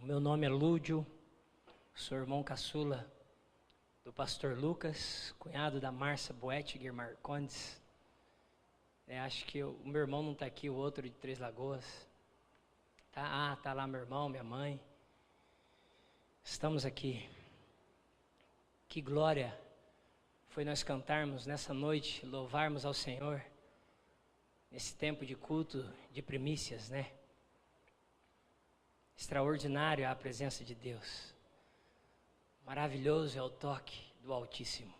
Meu nome é Lúdio, sou irmão caçula do pastor Lucas, cunhado da Márcia Boettiger Marcondes. Acho que o meu irmão não está aqui, o outro de Três Lagoas. Tá lá meu irmão, minha mãe. Estamos aqui. Que glória foi nós cantarmos nessa noite, louvarmos ao Senhor, nesse tempo de culto de primícias, né? Extraordinário é a presença de Deus. Maravilhoso é o toque do Altíssimo.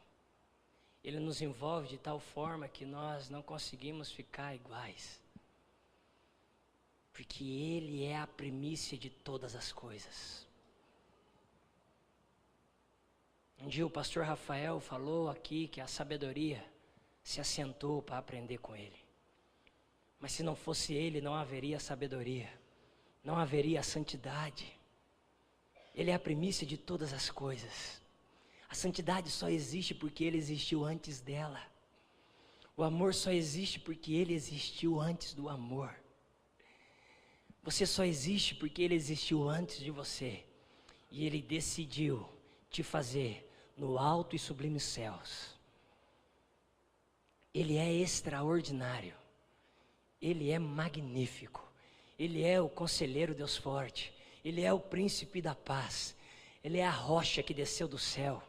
Ele nos envolve de tal forma que nós não conseguimos ficar iguais. Porque Ele é a primícia de todas as coisas. Um dia o pastor Rafael falou aqui que a sabedoria se assentou para aprender com Ele. Mas se não fosse Ele, não haveria sabedoria. Não haveria santidade. Ele é a primícia de todas as coisas. A santidade só existe porque Ele existiu antes dela. O amor só existe porque Ele existiu antes do amor. Você só existe porque Ele existiu antes de você. E Ele decidiu te fazer no alto e sublime céus. Ele é extraordinário. Ele é magnífico. Ele é o conselheiro Deus forte. Ele é o príncipe da paz. Ele é a rocha que desceu do céu.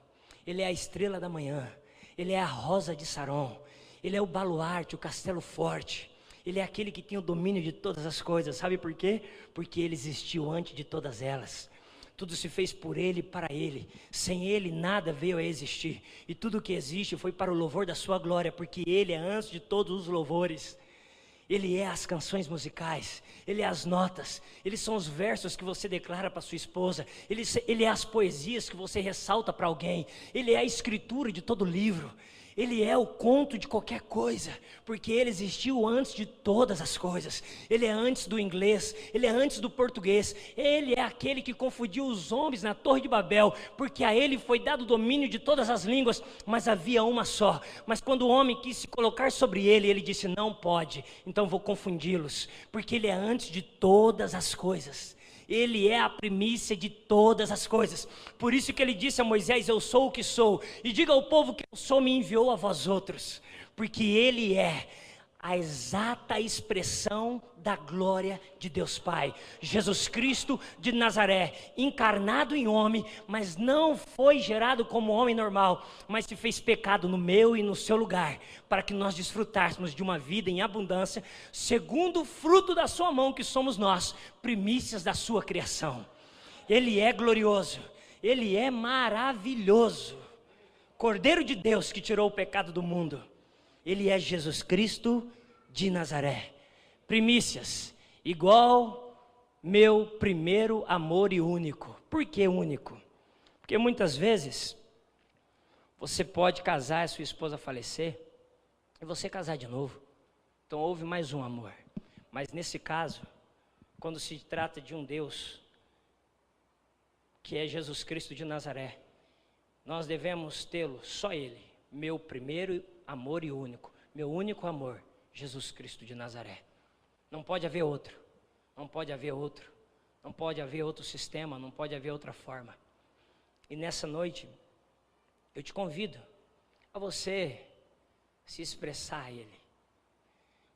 Ele é a estrela da manhã. Ele é a rosa de Saron. Ele é o baluarte, o castelo forte. Ele é aquele que tem o domínio de todas as coisas. Sabe por quê? Porque Ele existiu antes de todas elas. Tudo se fez por Ele e para Ele. Sem Ele nada veio a existir. E tudo que existe foi para o louvor da sua glória. Porque Ele é antes de todos os louvores. Ele é as canções musicais, Ele é as notas, Ele são os versos que você declara para sua esposa, Ele é as poesias que você ressalta para alguém, Ele é a escritura de todo livro, Ele é o conto de qualquer coisa, porque Ele existiu antes de todas as coisas. Ele é antes do inglês, Ele é antes do português, Ele é aquele que confundiu os homens na Torre de Babel, porque a Ele foi dado o domínio de todas as línguas, mas havia uma só. Mas quando o homem quis se colocar sobre Ele, Ele disse: não pode, então vou confundi-los, porque Ele é antes de todas as coisas. Ele é a primícia de todas as coisas. Por isso que Ele disse a Moisés: eu sou o que sou, e diga ao povo que eu sou, me enviou a vós outros. Porque Ele é a exata expressão da glória de Deus Pai. Jesus Cristo de Nazaré, encarnado em homem, mas não foi gerado como homem normal, mas se fez pecado no meu e no seu lugar, para que nós desfrutássemos de uma vida em abundância, segundo o fruto da sua mão, que somos nós, primícias da sua criação. Ele é glorioso, Ele é maravilhoso, Cordeiro de Deus que tirou o pecado do mundo. Ele é Jesus Cristo de Nazaré. Primícias, igual meu primeiro amor e único. Por que único? Porque muitas vezes você pode casar e sua esposa falecer e você casar de novo. Então houve mais um amor. Mas nesse caso, quando se trata de um Deus, que é Jesus Cristo de Nazaré, nós devemos tê-lo, só Ele, meu primeiro amor e único, meu único amor, Jesus Cristo de Nazaré. Não pode haver outro, não pode haver outro, não pode haver outro sistema, não pode haver outra forma. E nessa noite, eu te convido a você se expressar a Ele.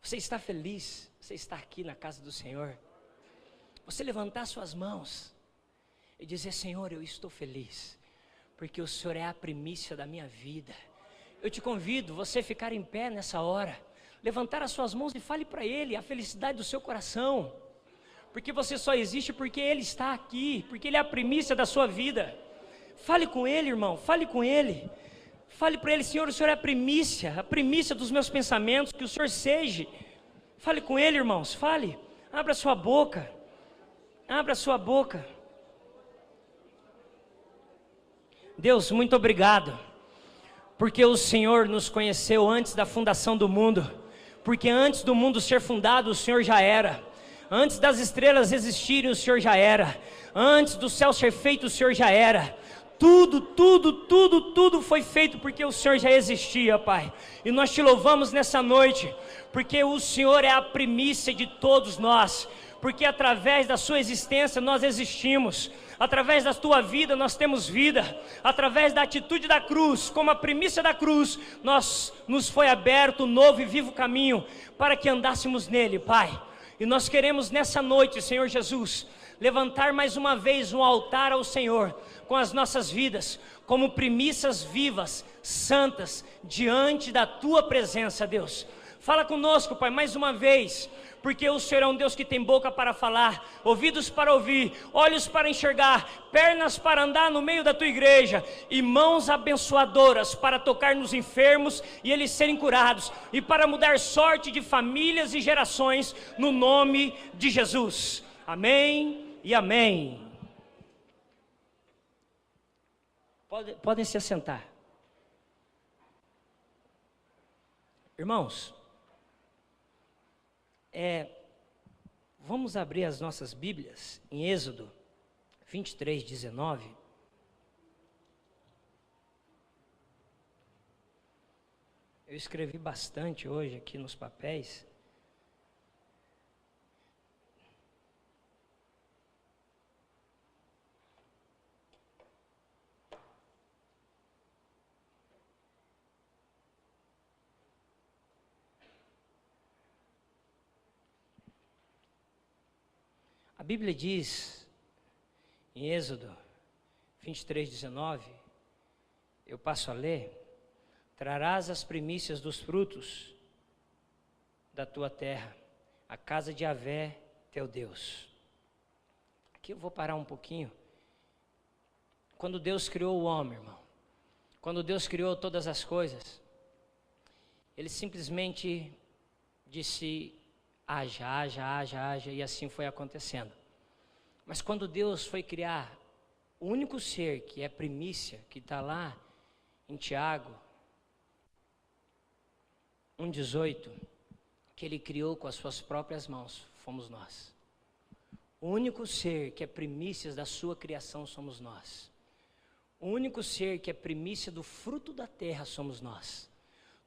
Você está feliz, você está aqui na casa do Senhor, você levantar suas mãos e dizer: Senhor, eu estou feliz, porque o Senhor é a primícia da minha vida. Eu te convido você a ficar em pé nessa hora, levantar as suas mãos e fale para Ele a felicidade do seu coração, porque você só existe porque Ele está aqui, porque Ele é a primícia da sua vida. Fale com Ele, irmão, fale com Ele, fale para Ele: Senhor, o Senhor é a primícia dos meus pensamentos, que o Senhor seja. Fale com Ele, irmãos, fale, abra sua boca, abra sua boca. Deus, muito obrigado, porque o Senhor nos conheceu antes da fundação do mundo, porque antes do mundo ser fundado o Senhor já era, antes das estrelas existirem o Senhor já era, antes do céu ser feito o Senhor já era. Tudo foi feito porque o Senhor já existia, Pai. E nós te louvamos nessa noite, porque o Senhor é a primícia de todos nós, porque através da sua existência nós existimos, através da tua vida nós temos vida, através da atitude da cruz, como a primícia da cruz, nos foi aberto um novo e vivo caminho, para que andássemos nele, Pai. E nós queremos nessa noite, Senhor Jesus, levantar mais uma vez um altar ao Senhor, com as nossas vidas, como primícias vivas, santas, diante da tua presença, Deus. Fala conosco, Pai, mais uma vez, porque o Senhor é um Deus que tem boca para falar, ouvidos para ouvir, olhos para enxergar, pernas para andar no meio da tua igreja, e mãos abençoadoras para tocar nos enfermos e eles serem curados, e para mudar sorte de famílias e gerações, no nome de Jesus. Amém e amém. Podem se assentar. Irmãos, vamos abrir as nossas Bíblias em Êxodo 23, 19. Eu escrevi bastante hoje aqui nos papéis. A Bíblia diz, em Êxodo 23, 19, eu passo a ler: trarás as primícias dos frutos da tua terra, a casa de Yahvé, teu Deus. Aqui eu vou parar um pouquinho. Quando Deus criou o homem, irmão, quando Deus criou todas as coisas, Ele simplesmente disse: haja, haja, haja, haja, e assim foi acontecendo. Mas quando Deus foi criar o único ser que é primícia, que está lá em Tiago 1,18, que Ele criou com as suas próprias mãos, fomos nós. O único ser que é primícia da sua criação somos nós. O único ser que é primícia do fruto da terra somos nós.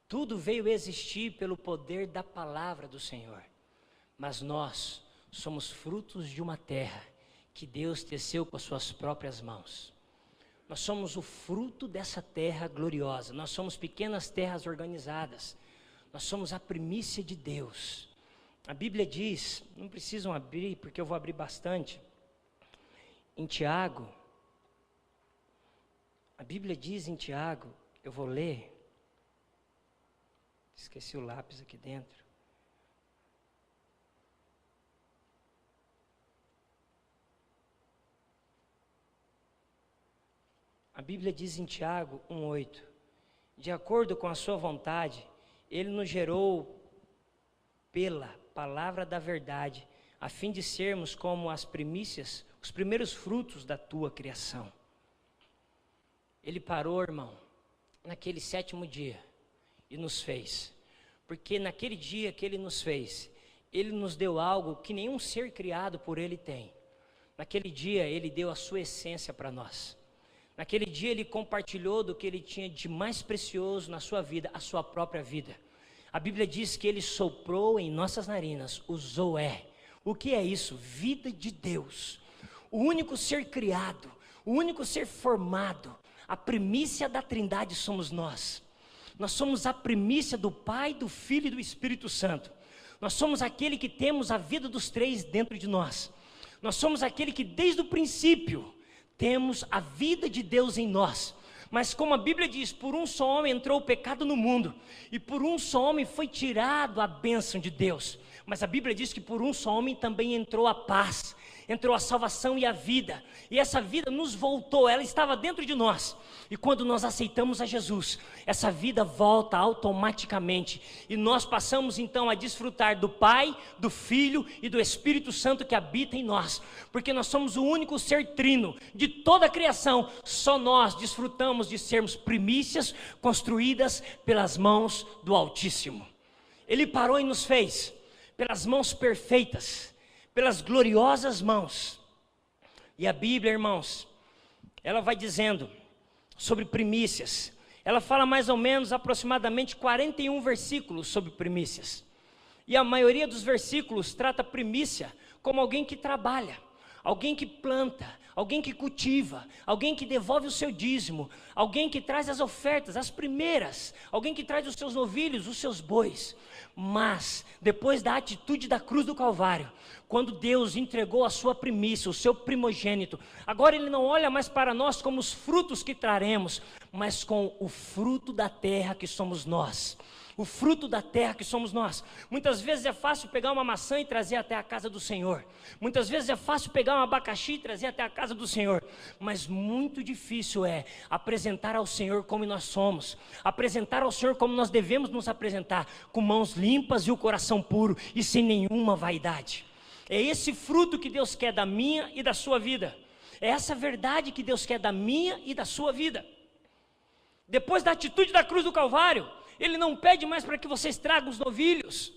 Tudo veio existir pelo poder da palavra do Senhor. Mas nós somos frutos de uma terra que Deus teceu com as suas próprias mãos. Nós somos o fruto dessa terra gloriosa. Nós somos pequenas terras organizadas. Nós somos a primícia de Deus. A Bíblia diz, não precisam abrir, porque eu vou abrir bastante. Em Tiago, a Bíblia diz em Tiago, eu vou ler. Esqueci o lápis aqui dentro. A Bíblia diz em Tiago 1,8, de acordo com a sua vontade, Ele nos gerou pela palavra da verdade, a fim de sermos como as primícias, os primeiros frutos da tua criação. Ele parou, irmão, naquele 7º dia e nos fez, porque naquele dia que Ele nos fez, Ele nos deu algo que nenhum ser criado por Ele tem. Naquele dia Ele deu a sua essência para nós. Naquele dia Ele compartilhou do que Ele tinha de mais precioso na sua vida, a sua própria vida. A Bíblia diz que Ele soprou em nossas narinas o Zoé. O que é isso? Vida de Deus. O único ser criado, o único ser formado, a primícia da Trindade somos nós. Nós somos a primícia do Pai, do Filho e do Espírito Santo. Nós somos aquele que temos a vida dos três dentro de nós. Nós somos aquele que desde o princípio temos a vida de Deus em nós. Mas como a Bíblia diz, por um só homem entrou o pecado no mundo, e por um só homem foi tirado a bênção de Deus. Mas a Bíblia diz que por um só homem também entrou a paz, entrou a salvação e a vida. E essa vida nos voltou, ela estava dentro de nós. E quando nós aceitamos a Jesus, essa vida volta automaticamente. E nós passamos então a desfrutar do Pai, do Filho e do Espírito Santo que habita em nós. Porque nós somos o único ser trino de toda a criação. Só nós desfrutamos de sermos primícias construídas pelas mãos do Altíssimo. Ele parou e nos fez pelas mãos perfeitas, pelas gloriosas mãos. E a Bíblia, irmãos, ela vai dizendo sobre primícias. Ela fala mais ou menos aproximadamente 41 versículos sobre primícias. E a maioria dos versículos trata primícia como alguém que trabalha, alguém que planta, alguém que cultiva, alguém que devolve o seu dízimo, alguém que traz as ofertas, as primeiras, alguém que traz os seus novilhos, os seus bois. Mas, depois da atitude da cruz do Calvário, quando Deus entregou a sua primícia, o seu primogênito, agora Ele não olha mais para nós como os frutos que traremos, mas com o fruto da terra que somos nós. O fruto da terra que somos nós. Muitas vezes é fácil pegar uma maçã e trazer até a casa do Senhor. Muitas vezes é fácil pegar um abacaxi e trazer até a casa do Senhor. Mas muito difícil é apresentar ao Senhor como nós somos. Apresentar ao Senhor como nós devemos nos apresentar, com mãos limpas e o coração puro e sem nenhuma vaidade. É esse fruto que Deus quer da minha e da sua vida. É essa verdade que Deus quer da minha e da sua vida. Depois da atitude da cruz do Calvário, Ele não pede mais para que vocês tragam os novilhos,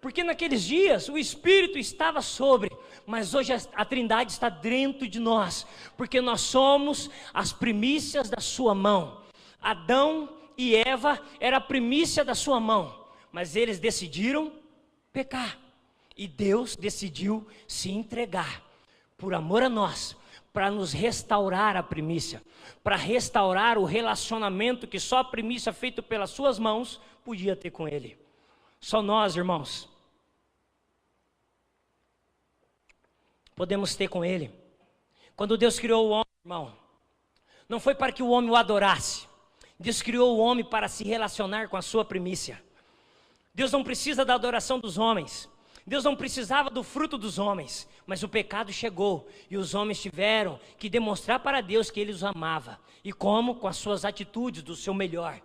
porque naqueles dias o Espírito estava sobre, mas hoje a Trindade está dentro de nós, porque nós somos as primícias da sua mão. Adão e Eva era a primícia da sua mão, mas eles decidiram pecar, e Deus decidiu se entregar, por amor a nós, para nos restaurar a primícia, para restaurar o relacionamento que só a primícia feita pelas suas mãos podia ter com Ele. Só nós, irmãos, podemos ter com Ele. Quando Deus criou o homem, irmão, não foi para que o homem o adorasse. Deus criou o homem para se relacionar com a sua primícia. Deus não precisa da adoração dos homens. Deus não precisava do fruto dos homens, mas o pecado chegou e os homens tiveram que demonstrar para Deus que Ele os amava. E como? Com as suas atitudes, do seu melhor.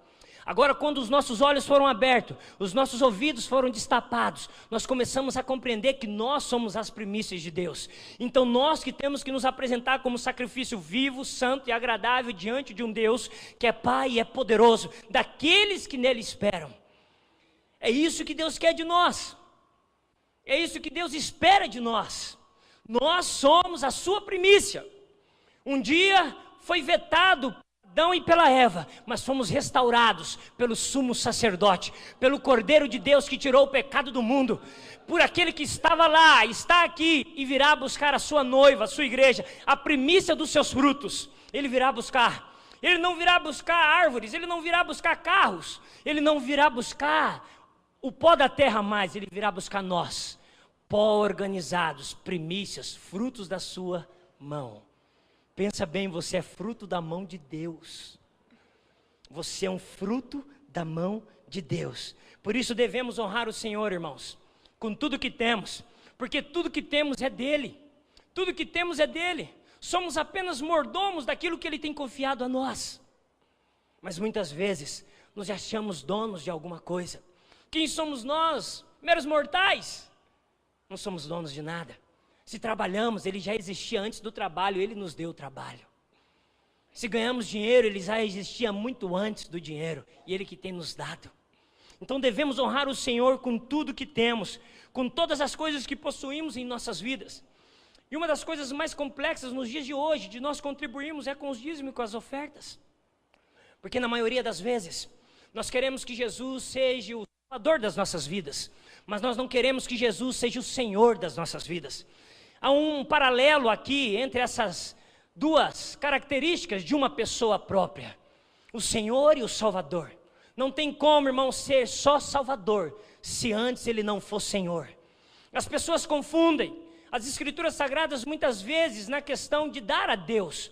Agora, quando os nossos olhos foram abertos, os nossos ouvidos foram destapados, nós começamos a compreender que nós somos as primícias de Deus. Então nós que temos que nos apresentar como sacrifício vivo, santo e agradável diante de um Deus que é Pai e é poderoso, daqueles que nele esperam. É isso que Deus quer de nós. É isso que Deus espera de nós. Nós somos a sua primícia. Um dia foi vetado por Adão e pela Eva, mas fomos restaurados pelo sumo sacerdote, pelo Cordeiro de Deus que tirou o pecado do mundo, por aquele que estava lá, está aqui e virá buscar a sua noiva, a sua igreja, a primícia dos seus frutos. Ele virá buscar. Ele não virá buscar árvores, Ele não virá buscar carros, Ele não virá buscar o pó da terra mais, Ele virá buscar nós, pó organizados, primícias, frutos da sua mão. Pensa bem, você é fruto da mão de Deus. Você é um fruto da mão de Deus. Por isso devemos honrar o Senhor, irmãos, com tudo que temos, porque tudo que temos é dEle. Tudo que temos é dEle. Somos apenas mordomos daquilo que Ele tem confiado a nós. Mas muitas vezes nos achamos donos de alguma coisa. Quem somos nós? Meros mortais. Não somos donos de nada. Se trabalhamos, Ele já existia antes do trabalho, Ele nos deu o trabalho. Se ganhamos dinheiro, Ele já existia muito antes do dinheiro, e Ele que tem nos dado. Então devemos honrar o Senhor com tudo que temos, com todas as coisas que possuímos em nossas vidas. E uma das coisas mais complexas nos dias de hoje, de nós contribuirmos, é com os dízimos e com as ofertas. Porque na maioria das vezes, nós queremos que Jesus seja o Salvador das nossas vidas, mas nós não queremos que Jesus seja o Senhor das nossas vidas. Há um paralelo aqui entre essas duas características de uma pessoa própria, o Senhor e o Salvador. Não tem como, irmão, ser só Salvador, se antes Ele não for Senhor. As pessoas confundem as Escrituras Sagradas muitas vezes na questão de dar a Deus,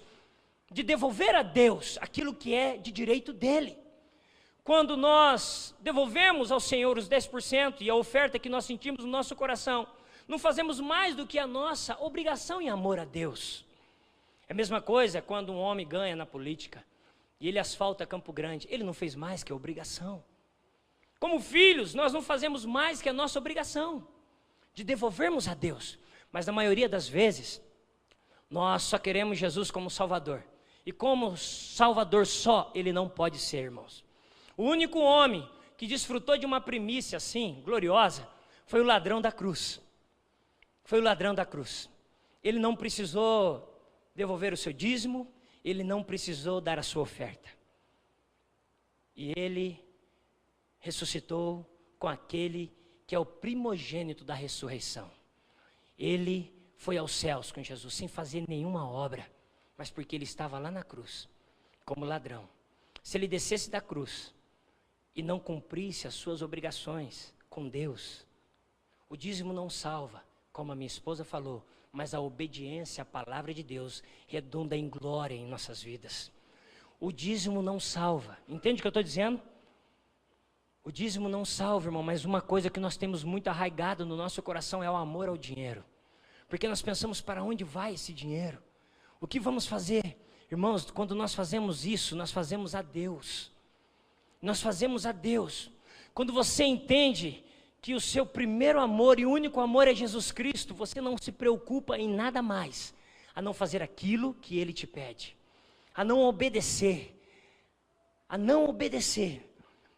de devolver a Deus aquilo que é de direito dEle. Quando nós devolvemos ao Senhor os 10% e a oferta que nós sentimos no nosso coração, não fazemos mais do que a nossa obrigação em amor a Deus. É a mesma coisa quando um homem ganha na política e ele asfalta Campo Grande, ele não fez mais que a obrigação. Como filhos, nós não fazemos mais que a nossa obrigação de devolvermos a Deus. Mas na maioria das vezes, nós só queremos Jesus como Salvador. E como Salvador só, Ele não pode ser, irmãos. O único homem que desfrutou de uma primícia assim, gloriosa, foi o ladrão da cruz. Foi o ladrão da cruz. Ele não precisou devolver o seu dízimo, ele não precisou dar a sua oferta. E ele ressuscitou com aquele que é o primogênito da ressurreição. Ele foi aos céus com Jesus sem fazer nenhuma obra, mas porque ele estava lá na cruz, como ladrão. Se ele descesse da cruz e não cumprisse as suas obrigações com Deus, o dízimo não salva, como a minha esposa falou, mas a obediência à palavra de Deus redunda em glória em nossas vidas. O dízimo não salva, entende o que eu estou dizendo? O dízimo não salva, irmão, mas uma coisa que nós temos muito arraigado no nosso coração é o amor ao dinheiro. Porque nós pensamos, para onde vai esse dinheiro? O que vamos fazer? Irmãos, quando nós fazemos isso, nós fazemos a Deus. Nós fazemos a Deus. Quando você entende que o seu primeiro amor e único amor é Jesus Cristo, você não se preocupa em nada mais, a não fazer aquilo que Ele te pede, a não obedecer, a não obedecer.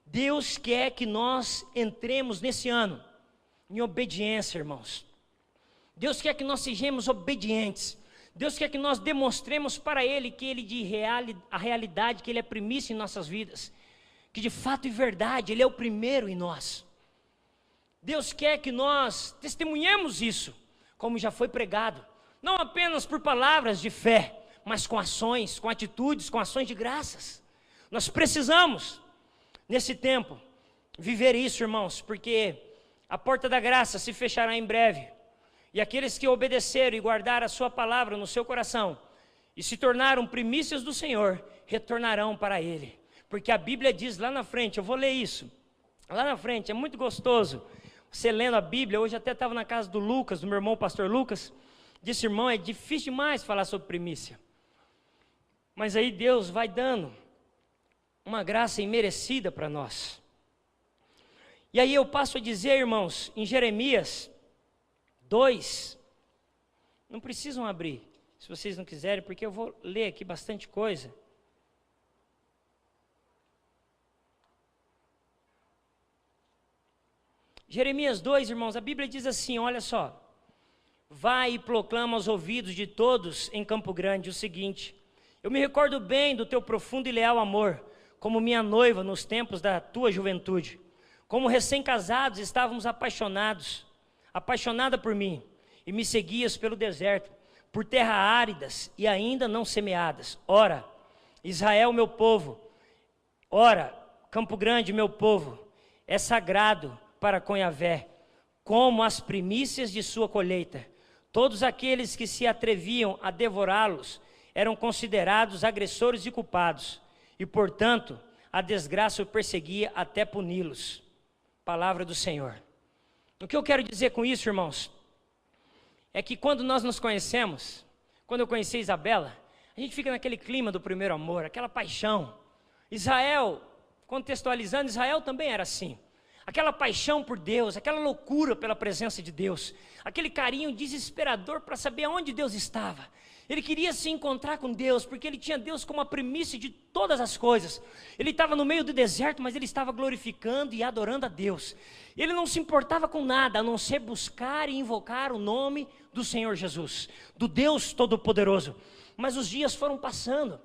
Deus quer que nós entremos nesse ano em obediência, irmãos. Deus quer que nós sejamos obedientes. Deus quer que nós demonstremos para Ele que Ele a realidade, que Ele é primícia em nossas vidas, que de fato e verdade Ele é o primeiro em nós. Deus quer que nós testemunhemos isso, como já foi pregado, não apenas por palavras de fé, mas com ações, com atitudes, com ações de graças. Nós precisamos, nesse tempo, viver isso, irmãos, porque a porta da graça se fechará em breve, e aqueles que obedeceram e guardaram a sua palavra no seu coração, e se tornaram primícias do Senhor, retornarão para Ele, porque a Bíblia diz lá na frente, eu vou ler isso, lá na frente, é muito gostoso, você lendo a Bíblia. Hoje até estava na casa do Lucas, do meu irmão, o pastor Lucas, disse, irmão, é difícil demais falar sobre primícia, mas aí Deus vai dando uma graça imerecida para nós. E aí eu passo a dizer, irmãos, em Jeremias 2, não precisam abrir, se vocês não quiserem, porque eu vou ler aqui bastante coisa. Jeremias 2, irmãos, a Bíblia diz assim, olha só, vai e proclama aos ouvidos de todos em Campo Grande o seguinte, eu me recordo bem do teu profundo e leal amor, como minha noiva nos tempos da tua juventude, como recém-casados estávamos apaixonada por mim, e me seguias pelo deserto, por terra áridas e ainda não semeadas. Ora, Israel, meu povo, ora, Campo Grande, meu povo, é sagrado para com Yahvé, como as primícias de sua colheita. Todos aqueles que se atreviam a devorá-los eram considerados agressores e culpados, e portanto a desgraça o perseguia até puni-los. Palavra do Senhor. O que eu quero dizer com isso, irmãos, é que quando nós nos conhecemos, quando eu conheci a Isabela, a gente fica naquele clima do primeiro amor, aquela paixão. Israel, contextualizando, Israel também era assim. Aquela paixão por Deus, aquela loucura pela presença de Deus, aquele carinho desesperador para saber aonde Deus estava. Ele queria se encontrar com Deus, porque ele tinha Deus como a primícia de todas as coisas. Ele estava no meio do deserto, mas ele estava glorificando e adorando a Deus. Ele não se importava com nada, a não ser buscar e invocar o nome do Senhor Jesus, do Deus Todo-Poderoso. Mas os dias foram passando,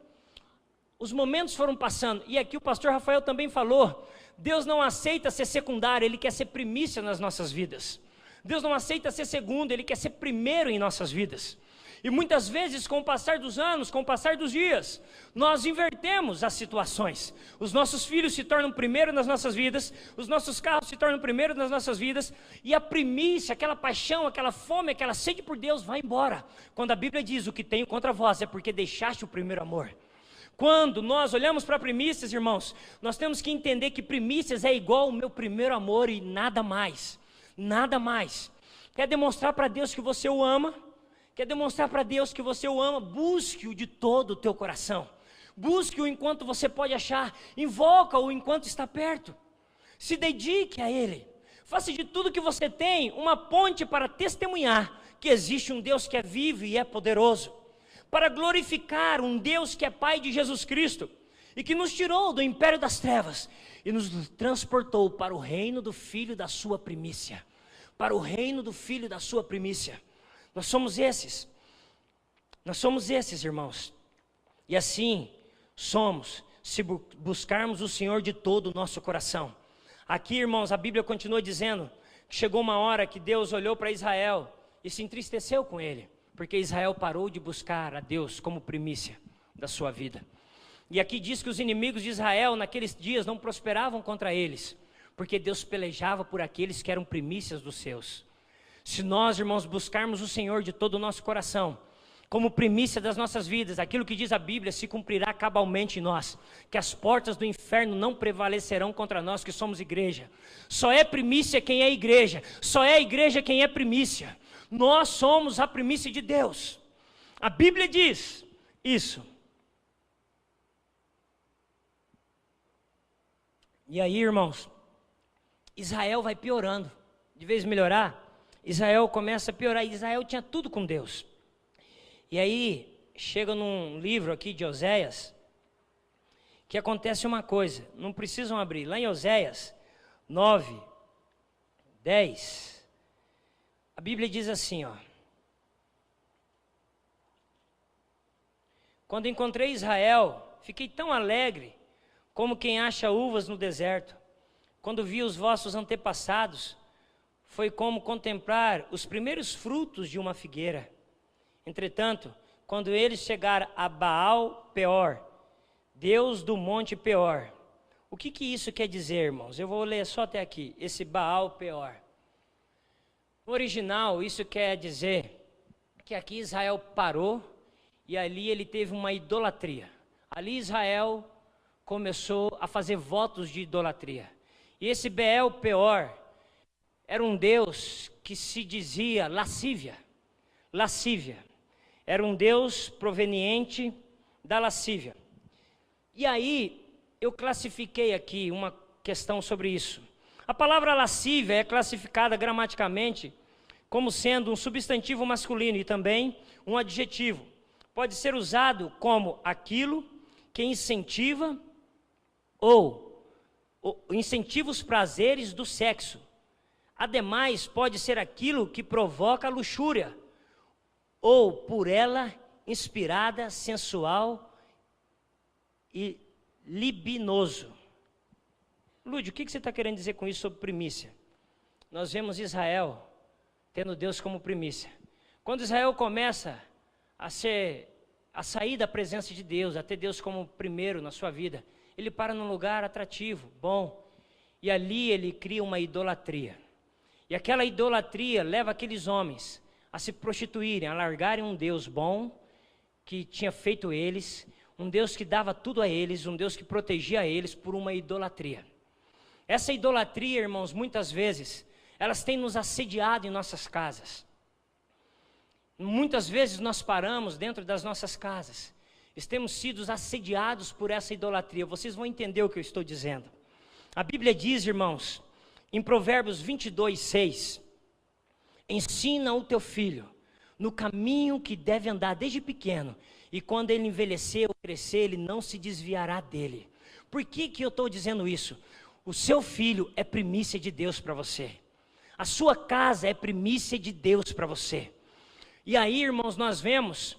os momentos foram passando, e aqui o pastor Rafael também falou, Deus não aceita ser secundário, Ele quer ser primícia nas nossas vidas. Deus não aceita ser segundo, Ele quer ser primeiro em nossas vidas. E muitas vezes, com o passar dos anos, com o passar dos dias, nós invertemos as situações. Os nossos filhos se tornam primeiro nas nossas vidas, os nossos carros se tornam primeiro nas nossas vidas, e a primícia, aquela paixão, aquela fome, aquela sede por Deus vai embora. Quando a Bíblia diz, o que tenho contra vós é porque deixaste o primeiro amor. Quando nós olhamos para primícias, irmãos, nós temos que entender que primícias é igual ao meu primeiro amor e nada mais. Nada mais. Quer demonstrar para Deus que você o ama? Quer demonstrar para Deus que você o ama? Busque-o de todo o teu coração. Busque-o enquanto você pode achar. Invoca-o enquanto está perto. Se dedique a Ele. Faça de tudo que você tem uma ponte para testemunhar que existe um Deus que é vivo e é poderoso. Para glorificar um Deus que é Pai de Jesus Cristo e que nos tirou do império das trevas e nos transportou para o reino do Filho da sua primícia. Para o reino do Filho da sua primícia. Nós somos esses, irmãos, e assim somos, se buscarmos o Senhor de todo o nosso coração. Aqui, irmãos, a Bíblia continua dizendo que chegou uma hora que Deus olhou para Israel e se entristeceu com ele, porque Israel parou de buscar a Deus como primícia da sua vida. E aqui diz que os inimigos de Israel naqueles dias não prosperavam contra eles, porque Deus pelejava por aqueles que eram primícias dos seus. Se nós, irmãos, buscarmos o Senhor de todo o nosso coração, como primícia das nossas vidas, aquilo que diz a Bíblia se cumprirá cabalmente em nós, que as portas do inferno não prevalecerão contra nós que somos igreja. Só é primícia quem é igreja, só é igreja quem é primícia. Nós somos a primícia de Deus. A Bíblia diz isso. E aí, irmãos, Israel vai piorando. De vez em melhorar, Israel começa a piorar. Israel tinha tudo com Deus. E aí, chega num livro aqui de Oséias, que acontece uma coisa, não precisam abrir. Lá em Oséias 9, 10, a Bíblia diz assim, ó. Quando encontrei Israel, fiquei tão alegre, como quem acha uvas no deserto. Quando vi os vossos antepassados, foi como contemplar os primeiros frutos de uma figueira. Entretanto, quando eles chegaram a Baal Peor, Deus do monte Peor. O que isso quer dizer, irmãos? Eu vou ler só até aqui, esse Baal Peor. No original, isso quer dizer que aqui Israel parou e ali ele teve uma idolatria. Ali Israel começou a fazer votos de idolatria. E esse Baal Peor era um Deus que se dizia lascívia. Era um Deus proveniente da lascívia. E aí, eu classifiquei aqui uma questão sobre isso. A palavra lascívia é classificada gramaticalmente como sendo um substantivo masculino e também um adjetivo. Pode ser usado como aquilo que incentiva ou incentiva os prazeres do sexo. Ademais, pode ser aquilo que provoca luxúria, ou por ela inspirada, sensual e libinoso. Lúdio, o que você está querendo dizer com isso sobre primícia? Nós vemos Israel tendo Deus como primícia. Quando Israel começa a sair da presença de Deus, a ter Deus como primeiro na sua vida, ele para num lugar atrativo, bom, e ali ele cria uma idolatria. E aquela idolatria leva aqueles homens a se prostituírem, a largarem um Deus bom, que tinha feito eles, um Deus que dava tudo a eles, um Deus que protegia eles por uma idolatria. Essa idolatria, irmãos, muitas vezes, elas têm nos assediado em nossas casas. Muitas vezes nós paramos dentro das nossas casas, temos sido assediados por essa idolatria. Vocês vão entender o que eu estou dizendo. A Bíblia diz, irmãos, em Provérbios 22, 6, ensina o teu filho no caminho que deve andar desde pequeno, e quando ele envelhecer ou crescer, ele não se desviará dele. Por que eu estou dizendo isso? O seu filho é primícia de Deus para você. A sua casa é primícia de Deus para você. E aí, irmãos, nós vemos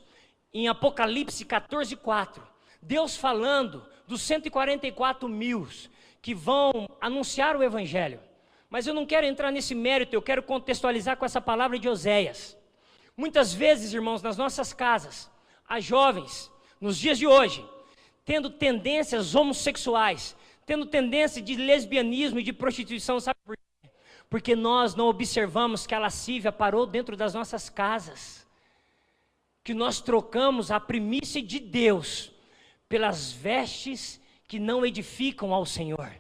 em Apocalipse 14, 4, Deus falando dos 144 mil que vão anunciar o Evangelho. Mas eu não quero entrar nesse mérito, eu quero contextualizar com essa palavra de Oséias. Muitas vezes, irmãos, nas nossas casas, há jovens, nos dias de hoje, tendo tendências homossexuais, tendo tendência de lesbianismo e de prostituição, sabe por quê? Porque nós não observamos que a lascívia parou dentro das nossas casas, que nós trocamos a primícia de Deus pelas vestes que não edificam ao Senhor.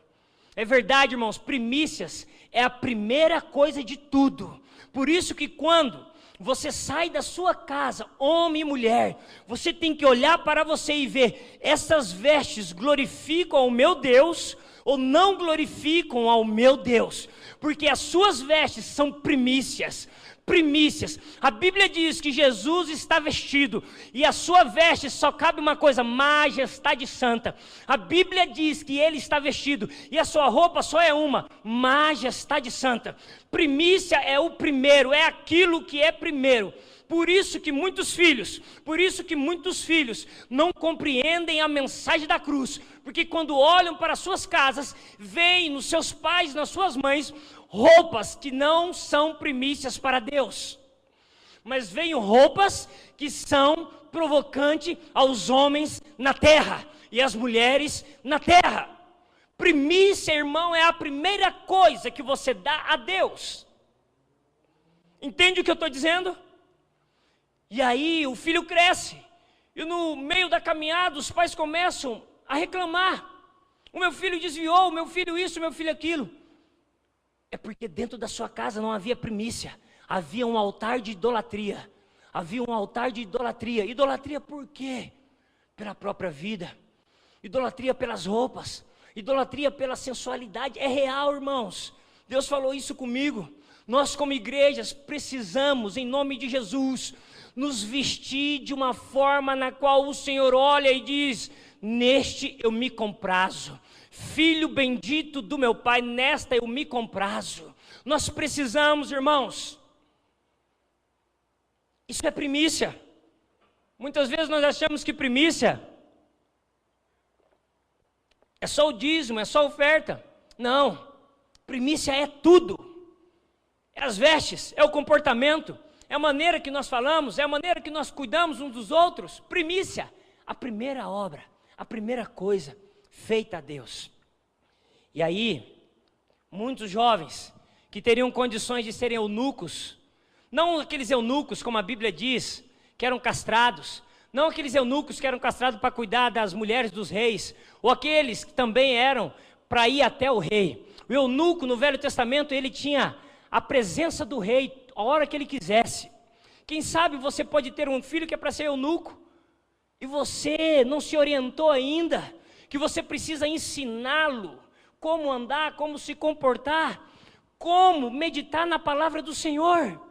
É verdade, irmãos, primícias é a primeira coisa de tudo. Por isso que quando você sai da sua casa, homem e mulher, você tem que olhar para você e ver, essas vestes glorificam ao meu Deus ou não glorificam ao meu Deus? Porque as suas vestes são primícias. A Bíblia diz que Jesus está vestido e a sua veste só cabe uma coisa: majestade santa. A Bíblia diz que ele está vestido e a sua roupa só é uma: majestade santa. Primícia é o primeiro, é aquilo que é primeiro. Por isso que muitos filhos não compreendem a mensagem da cruz, porque quando olham para suas casas, veem nos seus pais, nas suas mães, roupas que não são primícias para Deus. mas veio roupas que são provocantes aos homens na terra e às mulheres na terra. Primícia, irmão, é a primeira coisa que você dá a Deus. Entende o que eu estou dizendo? E aí o filho cresce, e no meio da caminhada os pais começam a reclamar. O meu filho desviou, o meu filho isso, o meu filho aquilo. É porque dentro da sua casa não havia primícia, havia um altar de idolatria. Havia um altar de idolatria. Idolatria por quê? Pela própria vida. Idolatria pelas roupas. Idolatria pela sensualidade. É real, irmãos. Deus falou isso comigo. Nós como igrejas precisamos, em nome de Jesus, nos vestir de uma forma na qual o Senhor olha e diz: neste eu me comprazo. Filho bendito do meu Pai, nesta eu me comprazo. Nós precisamos, irmãos. Isso é primícia. Muitas vezes nós achamos que primícia é só o dízimo, é só a oferta. Não, primícia é tudo. É as vestes, é o comportamento, é a maneira que nós falamos, é a maneira que nós cuidamos uns dos outros. Primícia, a primeira obra, a primeira coisa feita a Deus. E aí, muitos jovens que teriam condições de serem eunucos, não aqueles eunucos como a Bíblia diz, que eram castrados, não aqueles eunucos que eram castrados para cuidar das mulheres dos reis, ou aqueles que também eram para ir até o rei. O eunuco no Velho Testamento, ele tinha a presença do rei a hora que ele quisesse. Quem sabe você pode ter um filho que é para ser eunuco, e você não se orientou ainda, que você precisa ensiná-lo como andar, como se comportar, como meditar na palavra do Senhor.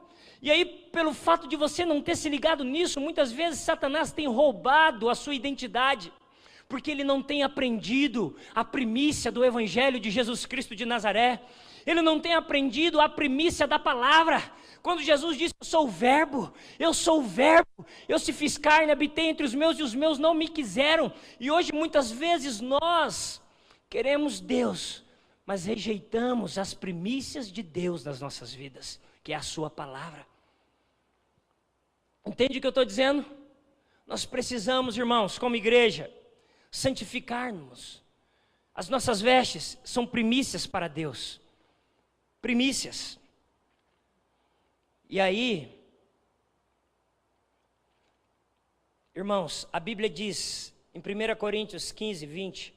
E aí, pelo fato de você não ter se ligado nisso, muitas vezes Satanás tem roubado a sua identidade, porque ele não tem aprendido a primícia do Evangelho de Jesus Cristo de Nazaré, ele não tem aprendido a primícia da palavra. Quando Jesus disse: eu sou o verbo, eu se fiz carne, habitei entre os meus e os meus não me quiseram. E hoje muitas vezes nós queremos Deus, mas rejeitamos as primícias de Deus nas nossas vidas, que é a sua palavra. Entende o que eu estou dizendo? Nós precisamos, irmãos, como igreja, santificar-nos. As nossas vestes são primícias para Deus. Primícias. E aí, irmãos, a Bíblia diz em 1 Coríntios 15, 20,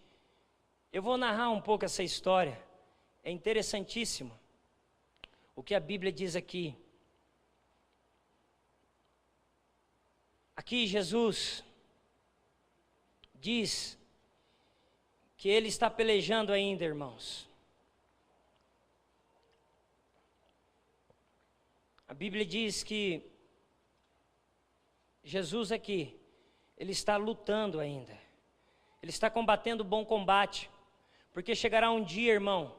eu vou narrar um pouco essa história, é interessantíssimo o que a Bíblia diz aqui. Aqui Jesus diz que ele está pelejando ainda, irmãos. A Bíblia diz que Jesus aqui, ele está lutando ainda. Ele está combatendo o bom combate. Porque chegará um dia, irmão,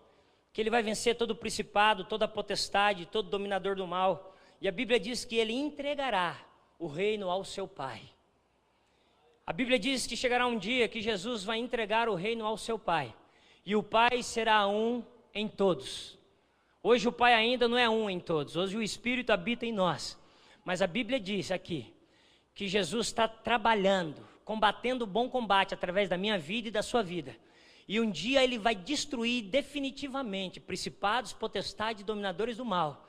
que ele vai vencer todo o principado, toda a potestade, todo dominador do mal. E a Bíblia diz que ele entregará o reino ao seu Pai. A Bíblia diz que chegará um dia que Jesus vai entregar o reino ao seu Pai. E o Pai será um em todos. Hoje o Pai ainda não é um em todos. Hoje o Espírito habita em nós. Mas a Bíblia diz aqui que Jesus está trabalhando, combatendo o bom combate através da minha vida e da sua vida. E um dia ele vai destruir definitivamente principados, potestades e dominadores do mal.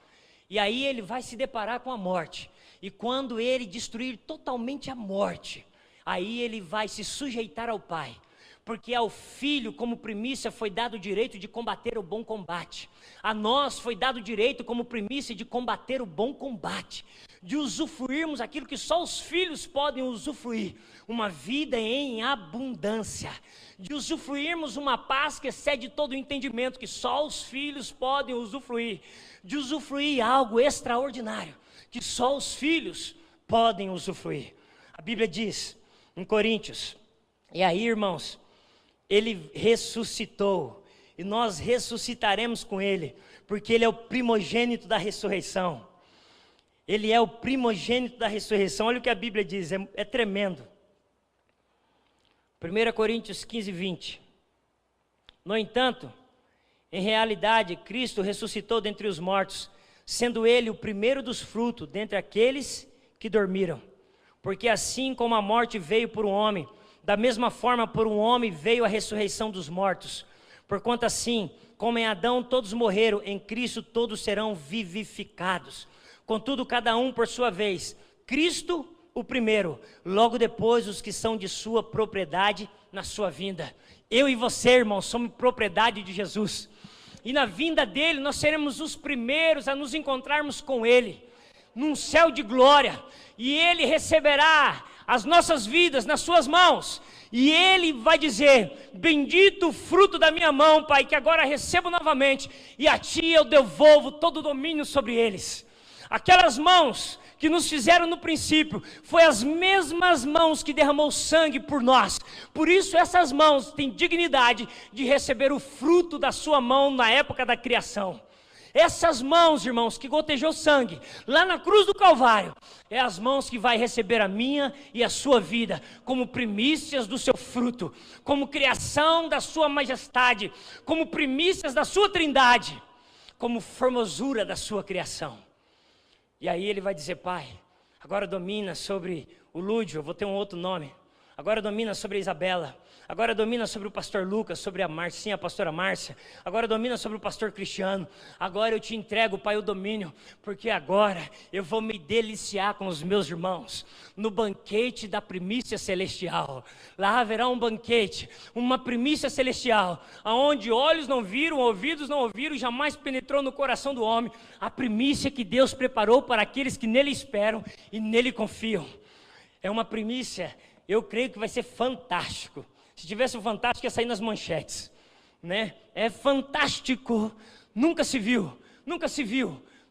E aí ele vai se deparar com a morte. E quando ele destruir totalmente a morte, aí ele vai se sujeitar ao Pai. Porque ao Filho, como primícia, foi dado o direito de combater o bom combate. A nós foi dado o direito, como primícia, de combater o bom combate. De usufruirmos aquilo que só os filhos podem usufruir. Uma vida em abundância. De usufruirmos uma paz que excede todo o entendimento, que só os filhos podem usufruir. De usufruir algo extraordinário, que só os filhos podem usufruir. A Bíblia diz em Coríntios, e aí, irmãos, ele ressuscitou, e nós ressuscitaremos com ele, porque ele é o primogênito da ressurreição. Ele é o primogênito da ressurreição. Olha o que a Bíblia diz, é tremendo. 1 Coríntios 15, 20. No entanto, em realidade, Cristo ressuscitou dentre os mortos, sendo ele o primeiro dos frutos dentre aqueles que dormiram. Porque assim como a morte veio por um homem, da mesma forma por um homem veio a ressurreição dos mortos. Porquanto assim, como em Adão todos morreram, em Cristo todos serão vivificados. Contudo, cada um por sua vez, Cristo o primeiro, logo depois os que são de sua propriedade na sua vinda. Eu e você, irmãos, somos propriedade de Jesus. E na vinda dele nós seremos os primeiros a nos encontrarmos com ele, num céu de glória. E ele receberá as nossas vidas nas suas mãos. E ele vai dizer: bendito o fruto da minha mão, Pai, que agora recebo novamente, e a ti eu devolvo todo o domínio sobre eles. Aquelas mãos que nos fizeram no princípio, foi as mesmas mãos que derramou sangue por nós. Por isso essas mãos têm dignidade de receber o fruto da sua mão na época da criação. Essas mãos, irmãos, que gotejou sangue lá na cruz do Calvário, é as mãos que vai receber a minha e a sua vida, como primícias do seu fruto, como criação da sua majestade, como primícias da sua trindade, como formosura da sua criação. E aí ele vai dizer: Pai, agora domina sobre o Lúdio, eu vou ter um outro nome. Agora domina sobre a Isabela. Agora domina sobre o pastor Lucas, sobre a Marcinha, a pastora Márcia. Agora domina sobre o pastor Cristiano. Agora eu te entrego, Pai, o domínio, porque agora eu vou me deliciar com os meus irmãos, no banquete da primícia celestial. Lá haverá um banquete, uma primícia celestial, aonde olhos não viram, ouvidos não ouviram, jamais penetrou no coração do homem, a primícia que Deus preparou para aqueles que nele esperam e nele confiam. É uma primícia, eu creio que vai ser fantástico. Se tivesse um fantástico, ia sair nas manchetes, né? É fantástico, nunca se viu,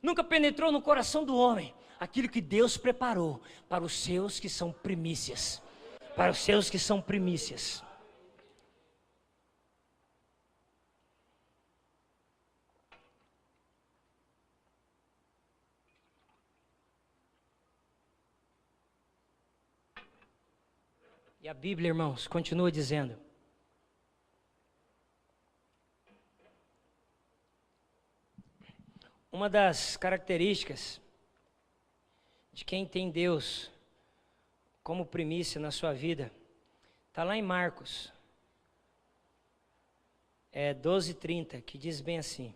nunca penetrou no coração do homem aquilo que Deus preparou para os seus que são primícias, para os seus que são primícias. E a Bíblia, irmãos, continua dizendo: uma das características de quem tem Deus como primícia na sua vida, está lá em Marcos 12:30, que diz bem assim: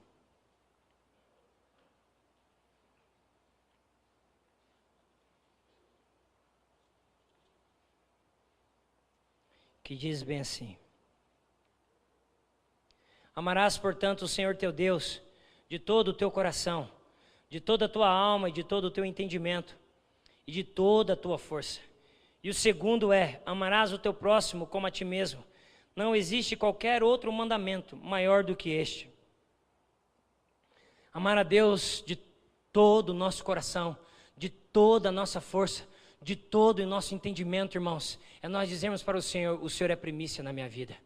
amarás, portanto, o Senhor teu Deus de todo o teu coração, de toda a tua alma e de todo o teu entendimento e de toda a tua força. E o segundo é: amarás o teu próximo como a ti mesmo. Não existe qualquer outro mandamento maior do que este. Amar a Deus de todo o nosso coração, de toda a nossa força, de todo o nosso entendimento, irmãos, é nós dizermos para o Senhor é primícia na minha vida,